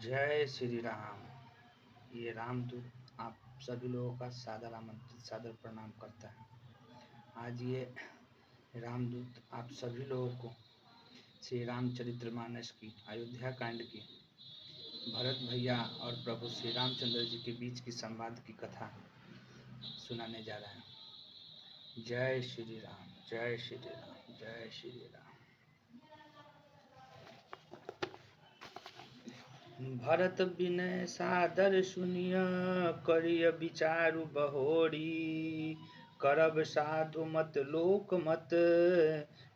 जय श्री राम। ये रामदूत आप सभी लोगों का सादर आमंत्रित सादर प्रणाम करता है। आज ये रामदूत आप सभी लोगों को श्री रामचरितमानस की अयोध्या कांड की भरत भैया और प्रभु श्री रामचंद्र जी के बीच की संवाद की कथा सुनाने जा रहा है। जय श्री राम, जय श्री राम, जय श्री राम। भरत विनय सादर सुनिय, करिय विचारु बहोरी। करब साधु मत लोक मत,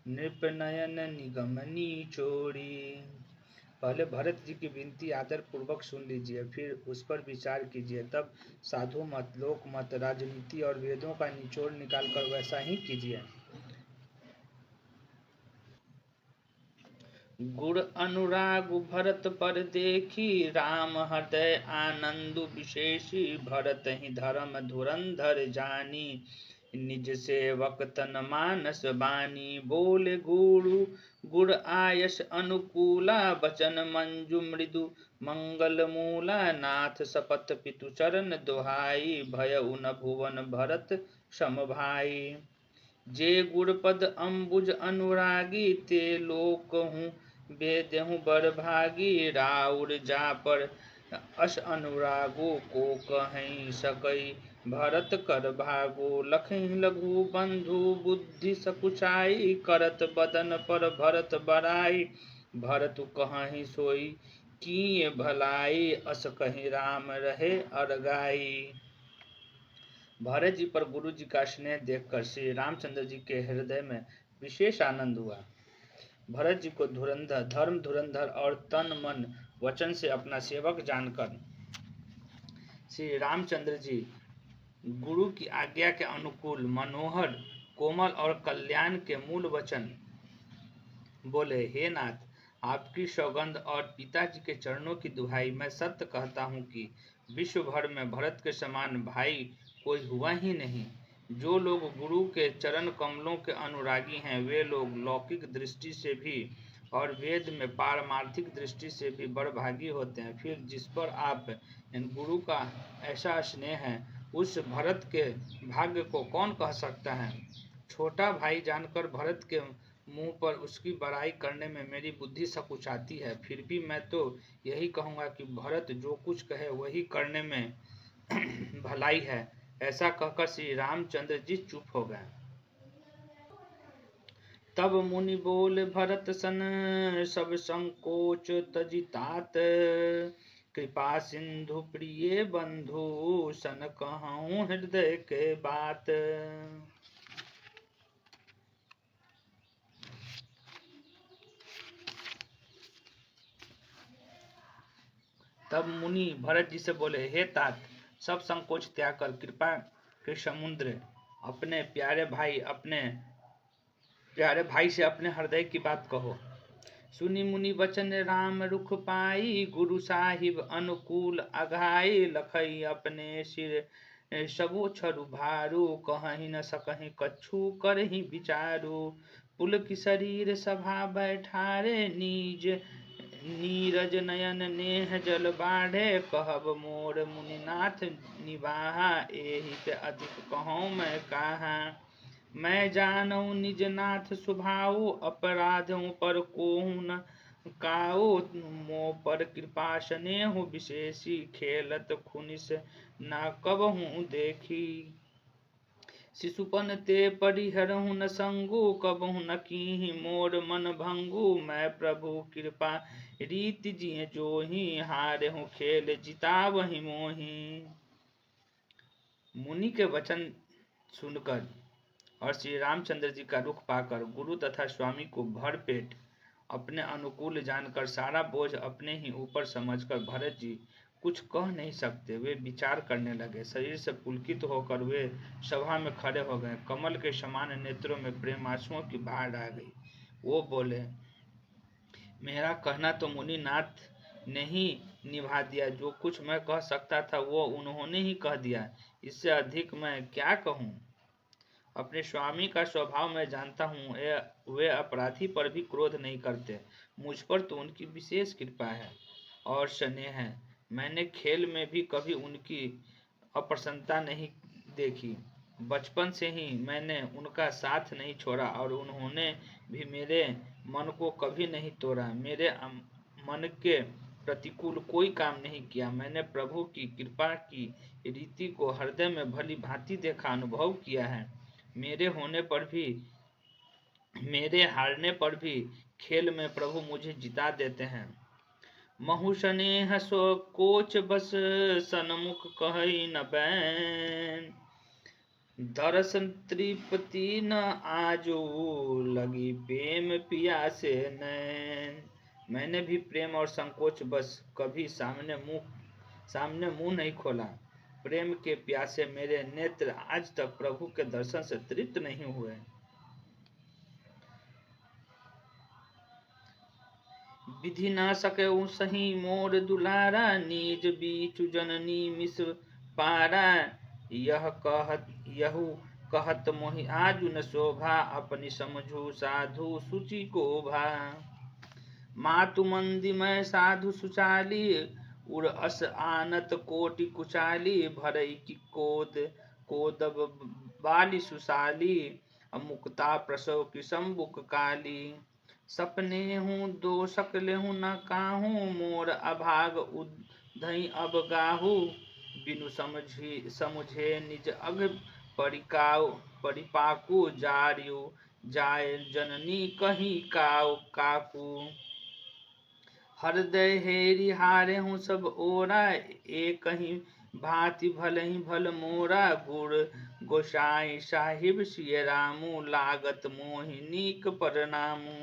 नृप नयन निगम निचोरी। पहले भरत जी की विनती आदर पूर्वक सुन लीजिए, फिर उस पर विचार कीजिए। तब साधु मत, लोक मत, राजनीति और वेदों का निचोड़ निकालकर वैसा ही कीजिए। गुण अनुराग भरत पर देखी, राम हृदय आनंद विशेषी। भरत ही धर्म धुरंधर जानी, निज सेवक तन मानस बानी। बोले गुरु गुर आयस अनुकूला, बचन मंजु मृदु मंगल मूला। नाथ सपथ पितु चरण दुहाई, भय उन भुवन भरत सम भाई। जे गुरपद अम्बुज अनुरागी, ते लोक हूँ वेद हूँ बर भागी। राउर जा पर अस अनुरागो, को कहीं सकई भरत कर भागो। लखहि लघु बंधु बुद्धि सकुचाई, करत बदन पर भरत बराई। भरत कहीं सोई किए भलाई, अस कहीं राम रहे अरगाई। भरत जी पर गुरु जी का स्नेह देखकर श्री रामचंद्र जी के हृदय में विशेष आनंद हुआ। भरत जी को धुरंधर, धर्म धुरंधर और तन मन वचन से अपना सेवक जानकर श्री रामचंद्र जी गुरु की आज्ञा के अनुकूल, मनोहर, कोमल और कल्याण के मूल वचन बोले। हे नाथ, आपकी सौगंध और पिताजी के चरणों की दुहाई, मैं सत्य कहता हूँ कि विश्व भर में भरत के समान भाई कोई हुआ ही नहीं। जो लोग गुरु के चरण कमलों के अनुरागी हैं, वे लोग लौकिक दृष्टि से भी और वेद में पारमार्थिक दृष्टि से भी बड़भागी होते हैं। फिर जिस पर आप गुरु का ऐसा स्नेह है, उस भरत के भाग्य को कौन कह सकता है। छोटा भाई जानकर भरत के मुंह पर उसकी बड़ाई करने में मेरी बुद्धि सकुचाती है। फिर भी मैं तो यही कहूँगा कि भरत जो कुछ कहे वही करने में भलाई है। ऐसा कहकर श्री रामचंद्र जी चुप हो गए। तब मुनि बोल भरत सन, सब संकोच तजितात। कृपा सिंधु प्रिय बंधु, सन कहूँ हृदय के बात। तब मुनि भरत जी से बोले, हे तात, सब संकोच त्याग कर कृपा के समुद्र अपने प्यारे भाई से अपने हृदय की बात कहो। सुनी मुनि वचन राम रुख पाई, गुरु साहिब अनुकूल अघाई। लखई अपने सिर सबो छरु भारू, कहीं न सकहीं कछु करहि विचारू। पुल की शरीर सभा बैठारे, नीरज नयन नेह जल बाढ़े। कहब मोर मुनिनाथ निवाहा, एहि से अधिक कहूँ मैं कहा। मैं जानऊ निज नाथ स्वभाव, अपराधों पर कोहू न काऊ। मोह पर कृपा स्नेह विशेषी, खेलत खुनिस न कबहू देखी। शिशुपन ते परिहरहु न संगु, कबहु न कीहि मोर मन भंगु। मैं प्रभु कृपा रीति जिय जोहि, हारहु खेल जितावहि मोहि। मुनि के वचन सुनकर और श्री रामचंद्र जी का रुख पाकर गुरु तथा स्वामी को भर पेट अपने अनुकूल जानकर, सारा बोझ अपने ही ऊपर समझकर भरत जी कुछ कह नहीं सकते। वे विचार करने लगे। शरीर से पुलकित होकर वे सभा में खड़े हो गए। कमल के समान नेत्रों में प्रेमांसुओं की बाढ़ आ गई। वो बोले, मेरा कहना तो मुनि नाथ ने ही निभा दिया। जो कुछ मैं कह सकता था वो उन्होंने ही कह दिया। इससे अधिक मैं क्या कहूँ। अपने स्वामी का स्वभाव मैं जानता हूँ। वे अपराधी पर भी क्रोध नहीं करते। मुझ पर तो उनकी विशेष कृपा है। और स्नेह है। मैंने खेल में भी कभी उनकी अप्रसन्नता नहीं देखी। बचपन से ही मैंने उनका साथ नहीं छोड़ा और उन्होंने भी मेरे मन को कभी नहीं तोड़ा। मेरे मन के प्रतिकूल कोई काम नहीं किया। मैंने प्रभु की कृपा की रीति को हृदय में भली भांति देखा, अनुभव किया है। मेरे होने पर भी, मेरे हारने पर भी खेल में प्रभु मुझे जिता देते हैं। महु स्नेह सो कोच बस, सन्मुख कहई न बैन। दर्शन तृप्ति न आजो, लगी प्रेम पियासे नैन। मैंने भी प्रेम और संकोच बस कभी सामने मुंह नहीं खोला। प्रेम के प्यासे मेरे नेत्र आज तक प्रभु के दर्शन से तृप्त नहीं हुए। विधि ना सके सही मोर दुलारा, निज बीचु जननी मिस पारा। यहू कहत मोहि आजु न शोभा, अपनी समझू साधु सुचि को भा। मातु मंदी मैं साधु सुचाली, उर अस आनत कोटि कुचाली। भरई की कोदब बाली सुशाली, मुक्ता प्रसव की सम्बुक काली। सपने हूँ दो सकले हूँ न काहू, मोर अभाग उधई अब गाहू। बिनु समुझे निज अग परिपाकू, जारियो जाय जननी कहीं काकू। हृदय हेरी हारे हूँ सब ओरा, एक ही भांति भल ही भल मोरा। गुर गोसाई साहिब सिय रामू, लागत मोहिनीक परनामू।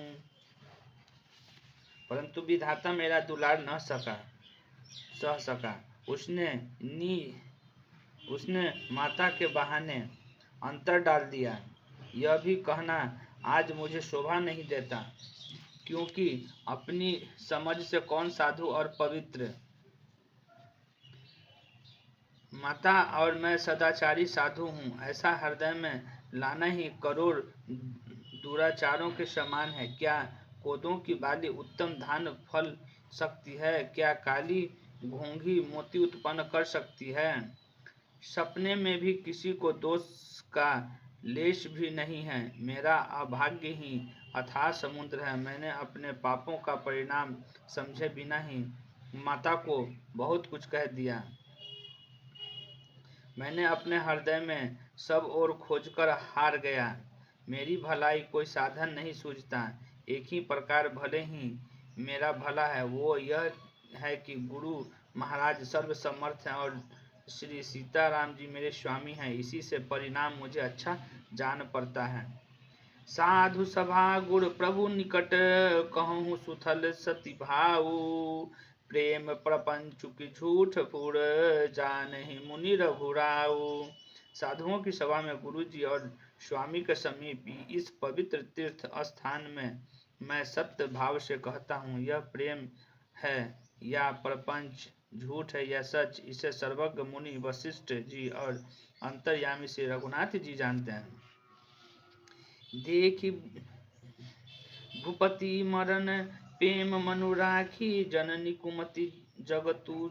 परंतु विधाता मेरा दुलार न सह सका। उसने माता के बहाने अंतर डाल दिया। यह भी कहना आज मुझे शोभा नहीं देता, क्योंकि अपनी समझ से कौन साधु और पवित्र। माता और मैं सदाचारी साधु हूँ, ऐसा हृदय में लाना ही करोड़ दुराचारों के समान है। क्या कोदों की बाली उत्तम धान फल सकती है? क्या काली घोंघी मोती उत्पन्न कर सकती है? सपने में भी किसी को दोष का लेश भी नहीं है। मेरा अभाग्य ही अथाह समुद्र है। मैंने अपने पापों का परिणाम समझे बिना ही माता को बहुत कुछ कह दिया। मैंने अपने हृदय में सब ओर खोजकर हार गया। मेरी भलाई कोई साधन नहीं सूझता। एक ही प्रकार भले ही मेरा भला है, वो यह है कि गुरु महाराज सर्वसमर्थ हैं और श्री सीताराम जी मेरे स्वामी हैं। इसी से परिणाम मुझे अच्छा जान पड़ता है। साधु सभा गुर प्रभु निकट, कहूँ सुथल सती भाऊ। प्रेम प्रपंच की झूठ फूर, जानहि मुनि रघुराऊ। साधुओं की सभा में गुरु जी और स्वामी के समीप इस पवित्र तीर्थ स्थान में मैं सत्य भाव से कहता हूँ, यह प्रेम है या प्रपंच, झूठ है या सच, इसे सर्वज्ञ मुनि वशिष्ठ जी और अंतर्यामी श्री रघुनाथ जी जानते हैं। देखी भूपति मरण प्रेम मनु राखी, जननी कुमति जगतु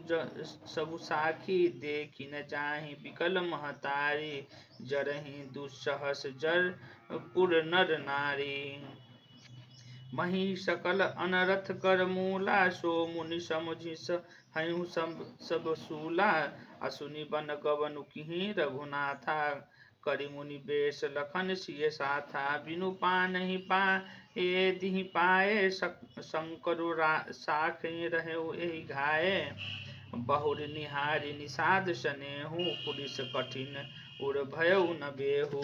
सबु साखी। देखी न जाहि विकल महतारी, जरहि दुस्सहस जर पुर नर नारी। मही सकल अनरथ कर मूला, सो मुनि समझि हयु सब सूला। असुनि बन गवनु किहि रघुनाथा, करि मुनि बेश लखन सिय साथा। बिनु पानहि पाए दिहि पाए, शंकरु साख रहेउ एहि घाये। बहुर निहारि निषाद सनेहु, पुलिस कठिन उर भयउ न बेहू।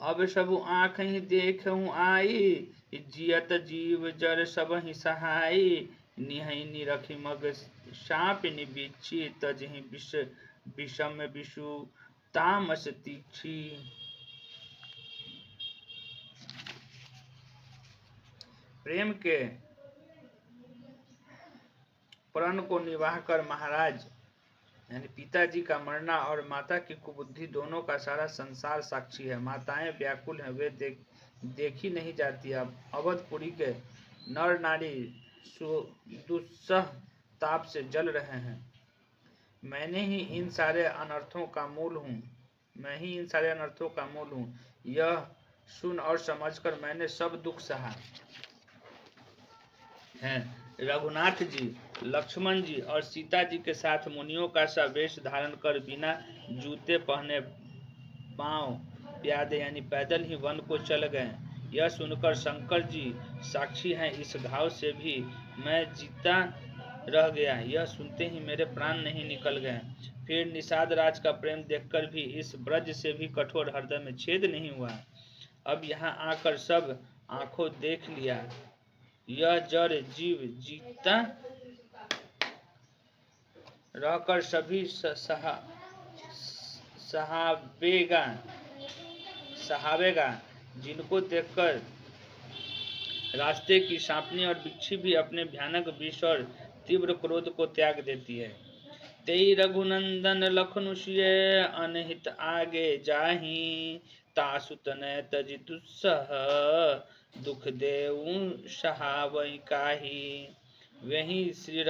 अब सबु आँखि देखहु आई, जियत जीव जर सबहि सहाई। निहै निरखि मग साप निबिच्छी, तजहि विषम विषु तामस तीक्षी। प्रेम के प्रण को निवाह कर महाराज यानी पिताजी का मरना और माता की कुबुद्धि दोनों का सारा संसार साक्षी है। माताएं व्याकुल हैं, वे देखी नहीं जाती। अब अवधपुरी के नर नारी दुस्सह ताप से जल रहे हैं। मैं ही इन सारे अनर्थों का मूल हूँ। यह सुन और समझकर मैंने सब दुख सहा है। रघुनाथ जी, लक्ष्मण जी और सीता जी के साथ मुनियों का सा वेश धारण कर बिना जूते पहने पांव प्यादे यानी पैदल ही वन को चल गए। यह सुनकर शंकर जी साक्षी हैं, इस घाव से भी मैं जीता रह गया। यह सुनते ही मेरे प्राण नहीं निकल गए। फिर निषाद राज का प्रेम देखकर भी इस ब्रज से भी कठोर हृदय में छेद नहीं हुआ। अब यहाँ आकर सब आंखों देख लिया। यह जड़ जीव जीता रहकर सभी सहावेगा, जिनको देखकर रास्ते की सांपनी और बिच्छी भी अपने भयानक विष और तीव्र क्रोध को त्याग देती है। तेई रघुनंदन लखनुषिय अनहित आगे जाही, तासु तनय तजि दुस्सह दुख देऊ सहावै काहि। वही श्री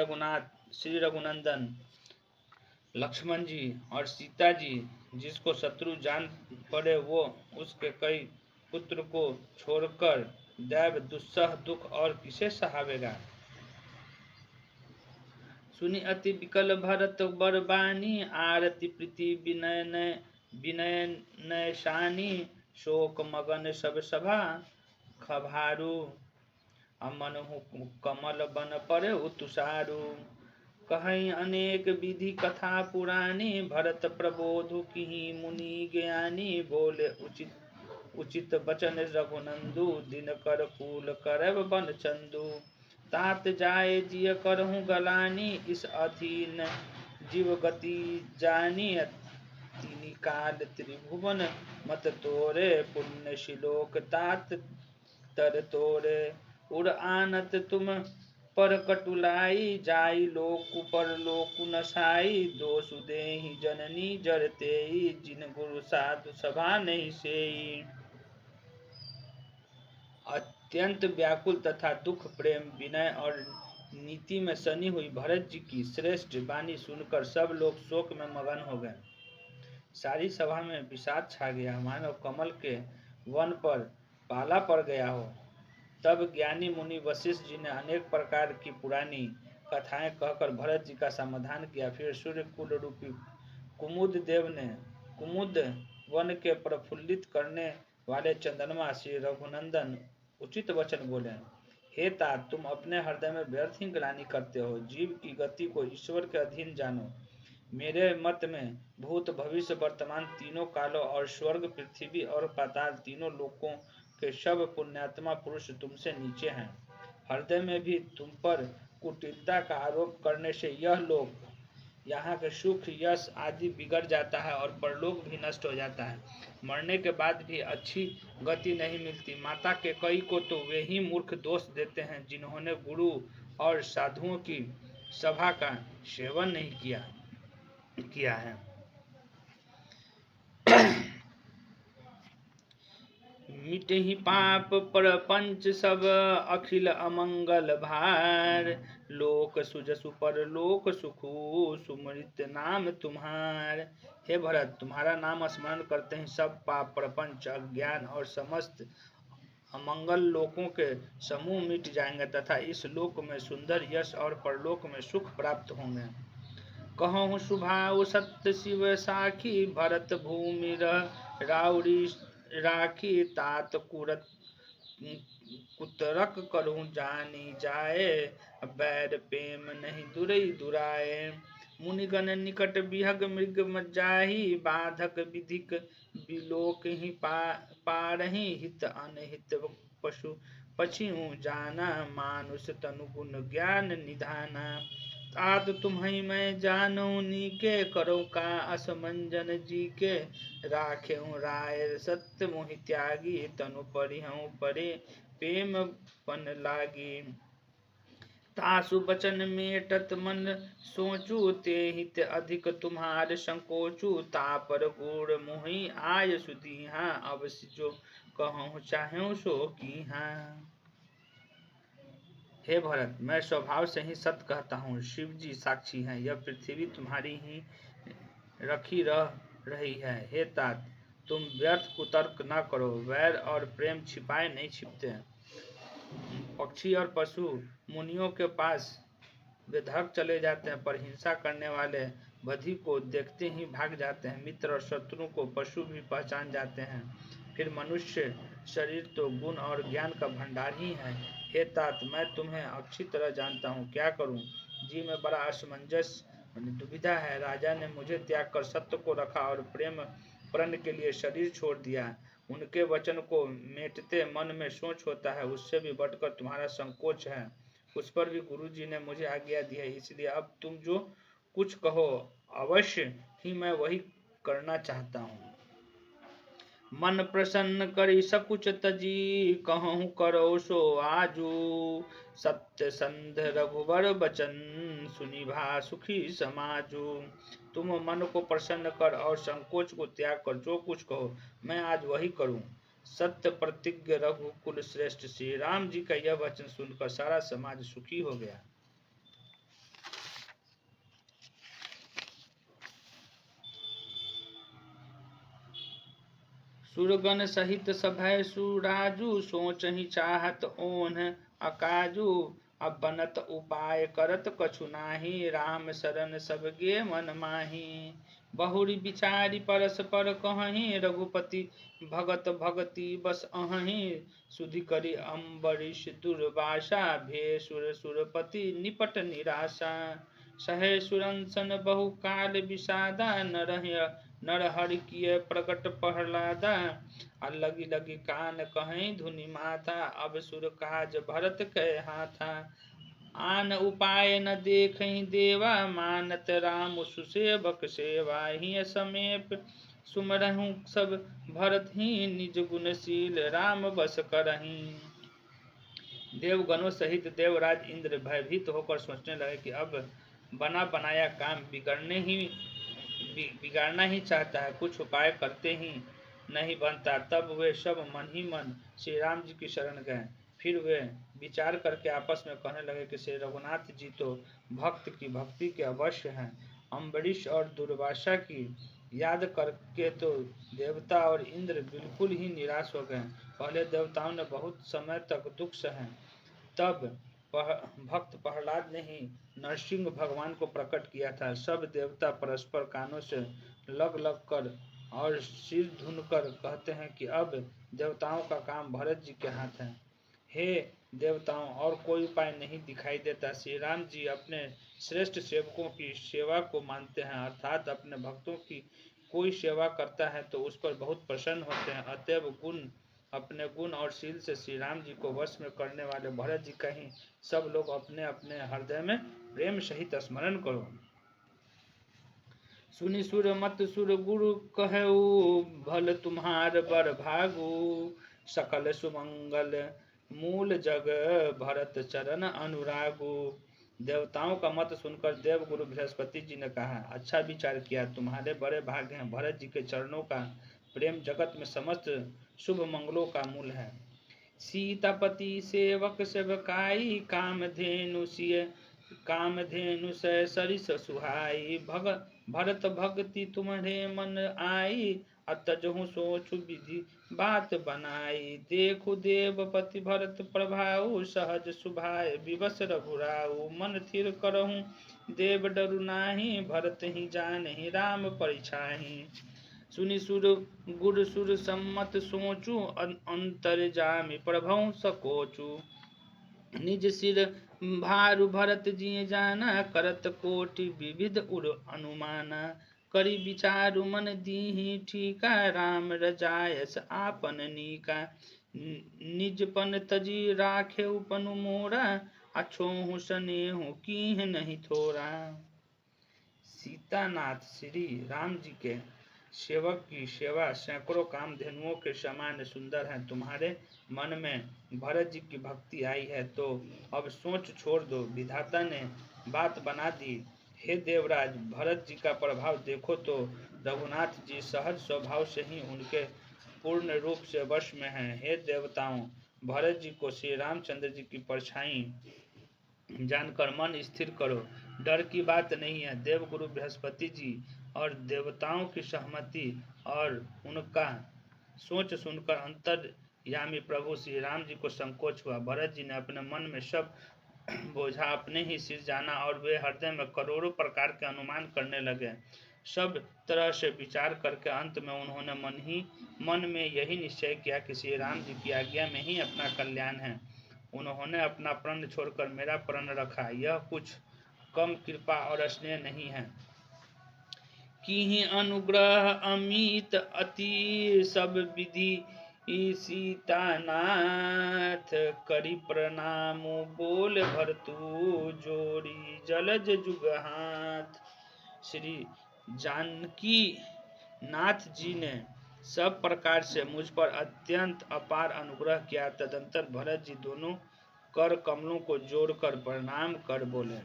रघुनंदन लक्ष्मण जी और सीता जी जिसको शत्रु जान पड़े वो उसके कई पुत्र को छोड़कर दैव दुस्सह दुख और किसे सहावेगा। सुनि अति विकल भरत बरबानी, आरती प्रीति विनय नैशानी, शोक मगन सब सभा खभारू, अमनहु कमल बन पड़े तुषारू। कहीं अनेक विधि कथा पुरानी, भरत प्रबोधु किहि मुनि ज्ञानी, बोले उचित बचन रघुनंदु, दिन कर कूल करब बन चंदु। तात जाए जिय करहूँ गलानी, इस अधीन जीव गति जानी, तीनी काल त्रिभुवन मत तोरे, पुण्य शिलोक तात तर तोरे। उड़ आनत तुम पर कटुलाई, जाई लोकु पर लोकु नसाई, दोषु देहि जननी जरतेई, जिन गुरु साधु सभा नहीं सेई। अत्यंत व्याकुल तथा दुख प्रेम विनय और नीति में सनी हुई भरत जी की श्रेष्ठ वाणी सुनकर सब लोग शोक में मगन हो गए। सारी सभा में विषाद छा गया, मानो कमल के वन पर पाला पड़ गया हो। तब ज्ञानी मुनि वशिष्ठ जी ने अनेक प्रकार की पुरानी कथाएं कहकर भरत जी का समाधान किया। फिर सूर्य कुल रूपी कुमुद देव ने कुमुद वन के प्रफुल्लित करने वाले चंद्रमा श्री रघुनंदन उचित वचन बोले। हे तात, तुम अपने हृदय में व्यर्थ ही ग्लानि करते हो। जीव की गति को ईश्वर के अधीन जानो। मेरे मत में भूत भविष्य वर्तमान तीनों कालों और स्वर्ग पृथ्वी और पाताल तीनों लोकों के सब पुण्यात्मा पुरुष तुमसे नीचे हैं। हृदय में भी तुम पर कुटिलता का आरोप करने से यह लोक, यहाँ के सुख यश आदि बिगड़ जाता है और परलोक भी नष्ट हो जाता है। मरने के बाद भी अच्छी गति नहीं मिलती। माता के कई को तो वे ही मूर्ख दोष देते हैं जिन्होंने गुरु और साधुओं की सभा का सेवन नहीं किया है। मिटहि पाप प्रपंच सब अखिल अमंगल भार, लोक सुजसु पर लोक सुखु सुमृत नाम तुम्हार। हे भरत, तुम्हारा नाम स्मरण करते ही सब पाप प्रपंच अज्ञान और समस्त अमंगल लोकों के समूह मिट जाएंगे तथा इस लोक में सुंदर यश और परलोक में सुख प्राप्त होंगे। कहूँ सुभाव सत्य शिव साखी, भरत भूमि राउरी राखी, तात कुतरक करूँ जानी जाए, बैर प्रेम नहीं दुरई दुराए। मुनिगण निकट बिहग मृग मज्जाही, बाधक विधिक बिलोक ही पारही, हित अनहित पशु पछिऊ जाना, मानुष तनु गुण ज्ञान निधाना। तात तुम्हें मैं जानू नीके, करो का असमंजन जी के, राखेऊ राय सत्य मोहि त्यागी, तनु परिहऊ परे प्रेम पन लागी। तासु बचन मेटत मन सोचू, ते हित अधिक तुम्हार संकोचू। तापर गुड़ मुहि आय सुदीहा, अवश्य जो कहूँ चाहूँ सो कीहा। हे भरत, मैं स्वभाव से ही सत्य कहता हूँ, शिव जी साक्षी हैं, यह पृथ्वी तुम्हारी ही रखी रही है। हे तात, तुम व्यर्थ कुतर्क न करो, वैर और प्रेम छिपाए नहीं छिपते। पक्षी और पशु मुनियों के पास विधक चले जाते हैं, पर हिंसा करने वाले बधी को देखते ही भाग जाते हैं। मित्र और शत्रु को पशु भी पहचान जाते हैं। फिर मनुष्य शरीर तो गुण और ज्ञान का भंडार ही है। हे तात, मैं तुम्हें अच्छी तरह जानता हूँ, क्या करूँ जी, मैं बड़ा असमंजस दुविधा है। राजा ने मुझे त्याग कर सत्य को रखा और प्रेम प्रण के लिए शरीर छोड़ दिया। उनके वचन को मेटते मन में सोच होता है, उससे भी बढ़कर तुम्हारा संकोच है। उस पर भी गुरुजी ने मुझे आज्ञा दी है, इसलिए अब तुम जो कुछ कहो अवश्य ही मैं वही करना चाहता हूँ। मन प्रसन्न करी सकुच तजी, कहूँ करो सो आजू। सत्य संध रघुवर बचन, सुनी भा सुखी समाजू। तुम मन को प्रसन्न कर और संकोच को त्याग कर जो कुछ कहो मैं आज वही करूं। सत्य प्रतिज्ञ रघुकुल श्रेष्ठ श्री राम जी का यह वचन सुनकर सारा समाज सुखी हो गया। सुरगण सहित सभय सुराजू, सोच ही चाहत ओन अकाजू। अब बनत उपाय करत कछु नाही, राम शरण सब गे मन माही। बहुरी विचारी परस्पर कहहीं, रघुपति भगत भगति बस अहहीं। सुधि करी अम्बरीश दुर्वासा, भे सुर सुरपति निपट निराशा। सहे सुरंसन बहु काल विषादा, नरहरि किए प्रकट प्रहलादा। लगी लगी कान कहीं धुनि माथा, अब सुर काज भरत के हाथा। आन उपाय न देखहीं देवा, मानत राम सुसेवक सेवा। ही समेप सुमरहु सब भरत ही, निज गुणशील राम बस करहीं। देवगणों सहित देवराज इंद्र भयभीत होकर सोचने लगे कि अब बना बनाया काम बिगाड़ना ही चाहता है, कुछ उपाय करते ही नहीं बनता। तब वे सब मन ही मन श्री राम जी की शरण गए। फिर वे विचार करके आपस में कहने लगे कि श्री रघुनाथ जी तो भक्त की भक्ति के अवश्य हैं। अम्बरीश और दुर्वासा की याद करके तो देवता और इंद्र बिल्कुल ही निराश हो गए। पहले देवताओं ने बहुत समय तक दुख सहे, तब भक्त प्रहलाद ने ही नरसिंह भगवान को प्रकट किया था। सब देवता परस्पर कानों से लग लग कर और सिर धुन कर कहते हैं कि अब देवताओं का काम भरत जी के हाथ है। हे देवताओं, और कोई उपाय नहीं दिखाई देता। श्री राम जी अपने श्रेष्ठ सेवकों की सेवा को मानते हैं, अर्थात अपने भक्तों की कोई सेवा करता है तो उस पर बहुत प्रसन्न होते हैं। अतएव अपने गुण और शील से श्री राम जी को वश में करने वाले भरत जी का ही सब लोग अपने अपने हृदय में प्रेम सहित स्मरण करो। सुनि सुर मत सुर गुरु कहऊ, भल तुम्हार बर भागु। सकल सुमंगल मूल जग, भरत चरण अनुरागु। देवताओं का मत सुनकर देव गुरु बृहस्पति जी ने कहा, अच्छा विचार किया, तुम्हारे बड़े भाग्य हैं। भरत जी के चरणों का प्रेम जगत में समस्त शुभ मंगलों का मूल है। सीतापति सेवक सेवकाई, कामधेनु से सरिस सुहाई। भरत भक्ति तुम्हारे मन आई, अतजहु सोचु विधि बात बनाई। देखु देवपति भरत प्रभाऊ, सहज सुभाय विवश रघुराऊ। मन थिर करहु देव डरु नाही, भरत ही जानहि राम परिछाहि। सुनि सुर गुर सुर सम्मत सोचू, अंतर जामि प्रभु सकोचू। निज सिर भारु भरत जी जाना, करत कोटि विविध उर अनुमाना। करी विचारु मन दीहि ठीका, राम रजायस आपन नीका। निजपन तजी राखे उपनु मोरा, अछोहु सनेहु कीह नहीं थोरा। सीतानाथ श्री राम जी के सेवक की सेवा सैकड़ों कामधेनुओं के समान सुंदर है। तुम्हारे मन में भरत जी की भक्ति आई है तो अब सोच छोड़ दो, विधाता ने बात बना दी। हे देवराज, भरत जी का प्रभाव देखो तो रघुनाथ जी सहज स्वभाव से ही उनके पूर्ण रूप से वश में हैं। हे देवताओं, भरत जी को श्री रामचंद्र जी की परछाई जानकर मन स्थिर करो, डर की बात नहीं है। देवगुरु बृहस्पति जी और देवताओं की सहमति और उनका सोच सुनकर अंतर्यामी प्रभु श्री राम जी को संकोच हुआ। भरत जी ने अपने मन में सब बोझा अपने ही सिर जाना और वे हृदय में करोड़ों प्रकार के अनुमान करने लगे। सब तरह से विचार करके अंत में उन्होंने मन में यही निश्चय किया कि श्री राम जी की आज्ञा में ही अपना कल्याण है। उन्होंने अपना प्रण छोड़कर मेरा प्रण रखा। यह कुछ कम कृपा और स्नेह नहीं है। कीहि अनुग्रह अमित अति सब विधि सीतानाथ, करि प्रणाम बोल भरतु जोड़ी जलज जुग हाथ। श्री जानकी नाथ जी ने सब प्रकार से मुझ पर अत्यंत अपार अनुग्रह किया। तदंतर भरत जी दोनों कर कमलों को जोड़कर प्रणाम कर बोले,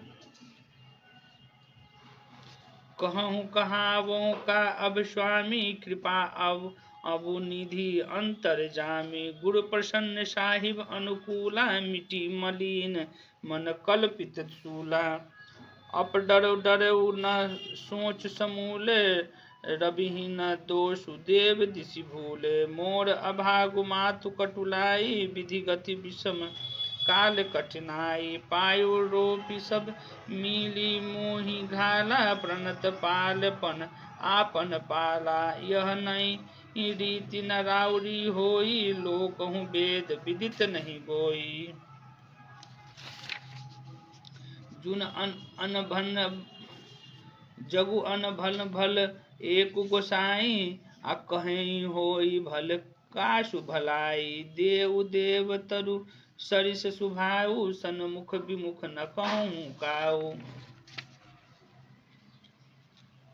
कहूँ कहावों का अब स्वामी, कृपा अब निधि अंतर जामी। गुरु प्रसन्न साहिब अनुकूला, मिटी मलिन मन कल्पित सूला। अप डरऊ न सोच समूले, रबिहि न दोषु देव दिशि भूले। मोर अभागु मातु कटुलाई, विधि गति विषम काल कठिनाई। पायु रोपी सब मिली मोहि घाला, प्रणत पालपन आपन पाला। यह नहीं रीति न राउरी होई, लोकहु वेद विदित नहीं गोई। जुन अनभन जगु अनभल भल एक गोसाई, आ कहीं होई भल काशु भलाई। देव देव तरु सरिस सुभाऊ, सन्मुख विमुख न कहूँ काऊ।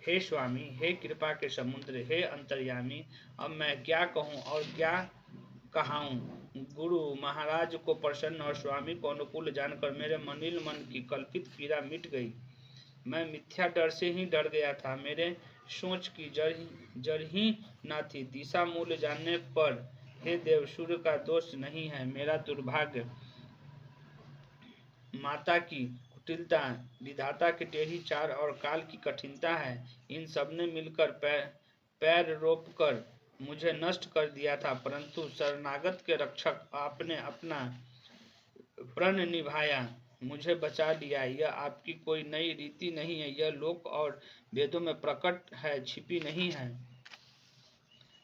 हे स्वामी, हे कृपा के समुद्र, हे अंतर्यामी, अब मैं क्या कहूँ और क्या कहाऊँ। गुरु महाराज को प्रसन्न और स्वामी को अनुकूल जानकर मेरे मलिन मन की कल्पित पीड़ा मिट गई। मैं मिथ्या डर से ही डर गया था। मेरे सोच की जड़ ही न थी। दिशा मूल जानने पर हे देव, सूर्य का दोष नहीं है, मेरा दुर्भाग्य माता की कुटिलता, विधाता की टेढ़ी चाल और काल की कठिनता है। इन सब ने मिलकर पैर रोप कर मुझे नष्ट कर दिया था, परंतु शरणागत के रक्षक आपने अपना प्रण निभाया, मुझे बचा लिया। यह आपकी कोई नई रीति नहीं है, यह लोक और वेदों में प्रकट है, छिपी नहीं है।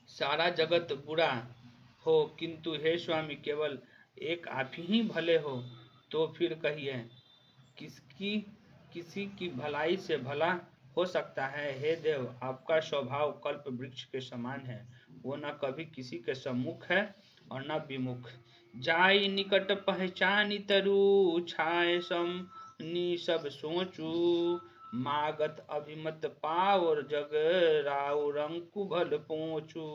सारा जगत बुरा हो, किंतु हे स्वामी, केवल एक आप ही भले हो। तो फिर कहिए, किसी की भलाई से भला हो सकता है। हे देव, आपका स्वभाव कल्प वृक्ष के समान है। वो न कभी किसी के सम्मुख है और न विमुख। जाई निकट पहचानी तरु, छाए समनी सब सोचू। मागत अभिमत पावर जग, राउ रंकु भल पोंचू।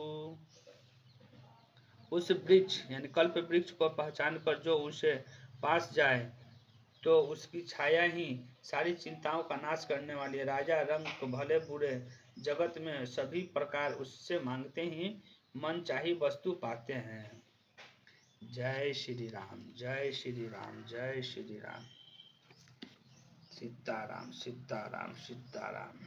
उस वृक्ष यानी कल्प वृक्ष को पहचान कर जो उसे पास जाए तो उसकी छाया ही सारी चिंताओं का नाश करने वाली है। राजा रंक भले बुरे जगत में सभी प्रकार उससे मांगते ही मन चाही वस्तु पाते हैं। जय श्री राम, जय श्री राम, जय श्री राम। सीताराम, सीताराम, सीताराम।